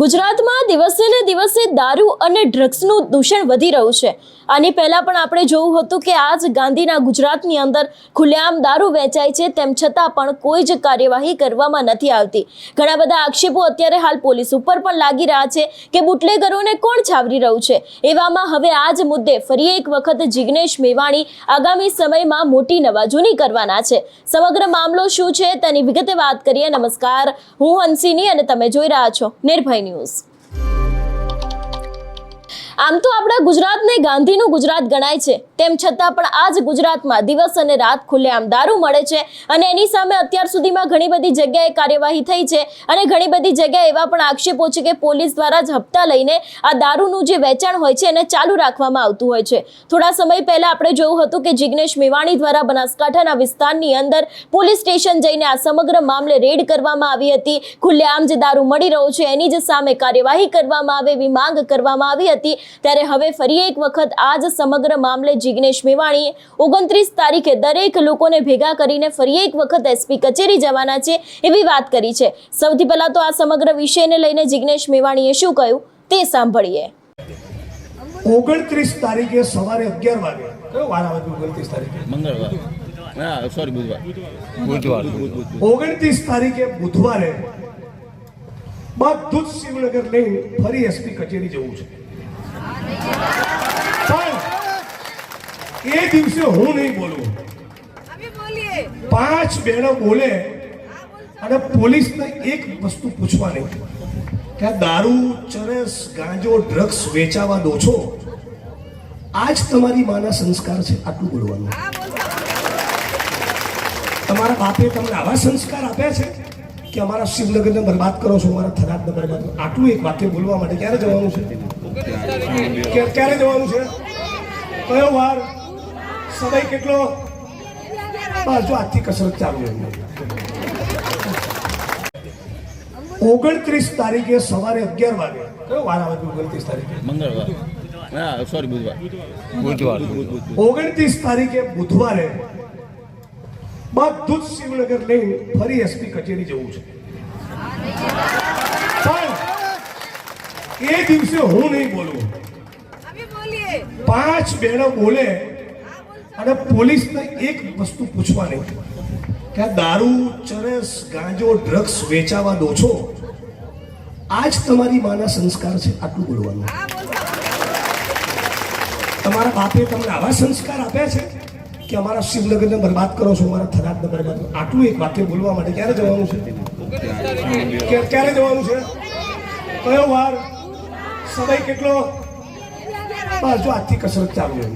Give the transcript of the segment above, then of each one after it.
ગુજરાતમાં દિવસે ને દિવસે દારૂ અને ડ્રગ્સનું દૂષણ વધી રહ્યું છે। આની પહેલા પણ આપણે જોયું હતું કે આજ ગાંધીના ગુજરાતની અંદર ખુલ્લેઆમ દારૂ વેચાય છે, તેમ છતાં પણ કોઈ જ કાર્યવાહી કરવામાં નથી આવતી। ઘણા બધા આક્ષેપો અત્યારે હાલ પોલીસ ઉપર પણ લાગી રહ્યા છે કે બુટલેગરોને કોણ છાવરી રહ્યું છે। એવામાં હવે આજ મુદ્દે ફરી એક વખત જિગ્નેશ મેવાણી આગામી સમયમાં મોટી નવાજૂની કરવાના છે। સમગ્ર મામલો શું છે તેની વિગતે વાત કરીએ। નમસ્કાર, હું હંસિની અને તમે જોઈ રહ્યા છો નિર્ભય ન્યૂઝ। આમ તો આપણા ગુજરાતને ગાંધીનું ગુજરાત ગણાય છે, તેમ છતાં પણ આજ ગુજરાતમાં દિવસ અને રાત ખુલ્લેઆમ દારૂ મળે છે અને એની સામે અત્યાર સુધીમાં ઘણી બધી જગ્યાએ કાર્યવાહી થઈ છે અને ઘણી બધી જગ્યાએ એવા પણ આક્ષેપો છે કે પોલીસ દ્વારા જ હપ્તા લઈને આ દારૂનું જે વેચાણ હોય છે એને ચાલુ રાખવામાં આવતું હોય છે। થોડા સમય પહેલા આપણે જોયું હતું કે જિગ્નેશ મેવાણી દ્વારા બનાસકાંઠાના વિસ્તારની અંદર પોલીસ સ્ટેશન જઈને આ સમગ્ર મામલે રેડ કરવામાં આવી હતી। ખુલ્લેઆમ જે દારૂ મળી રહ્યો છે એની જ સામે કાર્યવાહી કરવામાં આવે એવી માંગ કરવામાં આવી હતી। ત્યારે હવે ફરી એક વખત આજ સમગ્ર મામલે જિગ્નેશ મેવાણીએ 29 તારીખે દરેક લોકોને ભેગા કરીને ફરી એક વખત એસપી કચેરી જવાના છે એવી વાત કરી છે। સૌથી પહેલા તો આ સમગ્ર વિષયને લઈને જિગ્નેશ મેવાણીએ શું કહ્યું તે સાંભળીએ। 29 તારીખે સવારે 11 વાગે કયો વાર આવે 29 તારીખે મંગળવાર હા સોરી બુધવાર 29 તારીખે બુધવારે બધું જ શિવનગર લઈને ફરી એસપી કચેરી જવું છે। પણ એ દિવસે હું નહીં બોલું, 5 બહેનો બોલે અને પોલીસને એક વસ્તુ પૂછવાની કે આ દારૂ, ચરસ, ગાંજો, ડ્રગ્સ વેચાવા દો છો, આજ તમારી માના સંસ્કાર છે આટલું બોલવાનું। તમારા બાપે તમને આવા સંસ્કાર આપ્યા છે કે અમારા શિવનગરને બરબાદ કરો છો, અમારા થરાદને બરબાદ કરો, આટલું એક વાક્ય બોલવા માટે ક્યારે જવાનું છે? ક્યારે જવાનું છે? કયો વાર? સમય કેટલો? બસ જો આજથી કસરત ચાલુ છે। 29 તારીખે સવારે 11 વાગે કયો વાર આવે 29 તારીખે મંગળવાર હા સોરી બુધવાર 29 તારીખે બુધવારે બધું જ શિવનગર લઈને ફરી એસપી કચેરી જવું છે। પણ એ દિવસે હું નહીં બોલું, 5 બહેનો બોલે અને પોલીસને એક વસ્તુ પૂછવાની કે આ દારૂ, ચરસ, ગાંજો, ડ્રગ્સ વેચાવા દો છો, આજ તમારી માના સંસ્કાર છે આટલું બોલવાનું। તમારા બાપે તમને આવા સંસ્કાર આપ્યા છે કે અમારા શિવનગરને બરબાદ કરો છો, અમારા થરાદને બરબાદ કરો, આટલું એક વાક્ય બોલવા માટે ક્યારે જવાનું છે? ક્યારે જવાનું છે? કયો વાર? સમય કેટલો? બસ જો આજથી કસરત ચાલુ છે।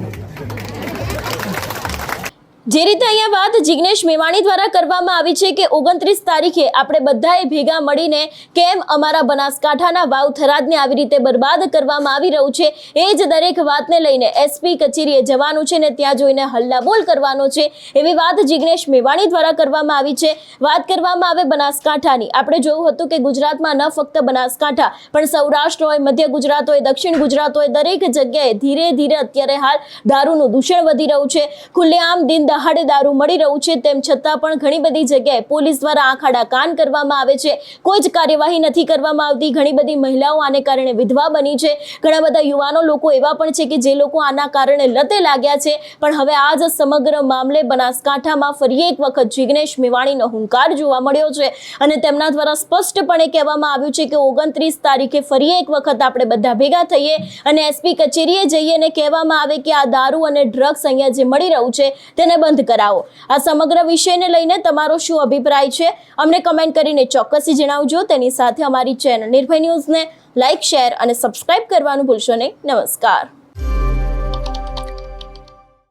જે રીતે અહીંયા વાત જિગ્નેશ મેવાણી દ્વારા કરવામાં આવી છે કે 29 તારીખે આપણે બધાએ ભેગા મળીને કેમ અમારા બનાસકાંઠાના વાવ થરાદને આવી રીતે બરબાદ કરવામાં આવી રહ્યું છે, એ જ દરેક વાતને લઈને એસપી કચેરીએ જવાનું છે ને ત્યાં જોઈને હલ્લાબોલ કરવાનો છે એવી વાત જિગ્નેશ મેવાણી દ્વારા કરવામાં આવી છે। વાત કરવામાં આવે બનાસકાંઠાની, આપણે જોયું હતું કે ગુજરાતમાં ન ફક્ત બનાસકાંઠા પણ સૌરાષ્ટ્ર હોય, મધ્ય ગુજરાત હોય, દક્ષિણ ગુજરાત હોય, દરેક જગ્યાએ ધીરે ધીરે અત્યારે હાલ દારૂનું દૂષણ વધી રહ્યું છે। ખુલ્લેઆમ દિન દહાડે દારૂ મળી રહ્યું છે, તેમ છતાં પણ ઘણી બધી જગ્યાએ પોલીસ દ્વારા આંખ આડા કાન કરવામાં આવે છે, કોઈ જ કાર્યવાહી નથી કરવામાં આવતી। ઘણી બધી મહિલાઓ આને કારણે વિધવા બની છે, ઘણા બધા યુવાનો લોકો એવા પણ છે કે જે લોકો આના કારણે લતે લાગ્યા છે। પણ હવે આ જ સમગ્ર મામલે બનાસકાંઠામાં ફરી એક વખત જિગ્નેશ મેવાણીનો હુંકાર જોવા મળ્યો છે અને તેમના દ્વારા સ્પષ્ટપણે કહેવામાં આવ્યું છે કે 29 તારીખે ફરી એક વખત આપણે બધા ભેગા થઈએ અને એસપી કચેરીએ જઈએ અને કહેવામાં આવે કે આ દારૂ અને ડ્રગ્સ અહીંયા જે મળી રહ્યું છે તેને બંધ કરાવો। આ સમગ્ર વિષયને લઈને તમારો શું અભિપ્રાય છે અમને કમેન્ટ કરીને ચોક્કસથી જણાવજો। તેની સાથે અમારી ચેનલ નિર્ભય ન્યૂઝને લાઇક, શેર અને સબસ્ક્રાઇબ કરવાનું ભૂલશો નહીં। નમસ્કાર।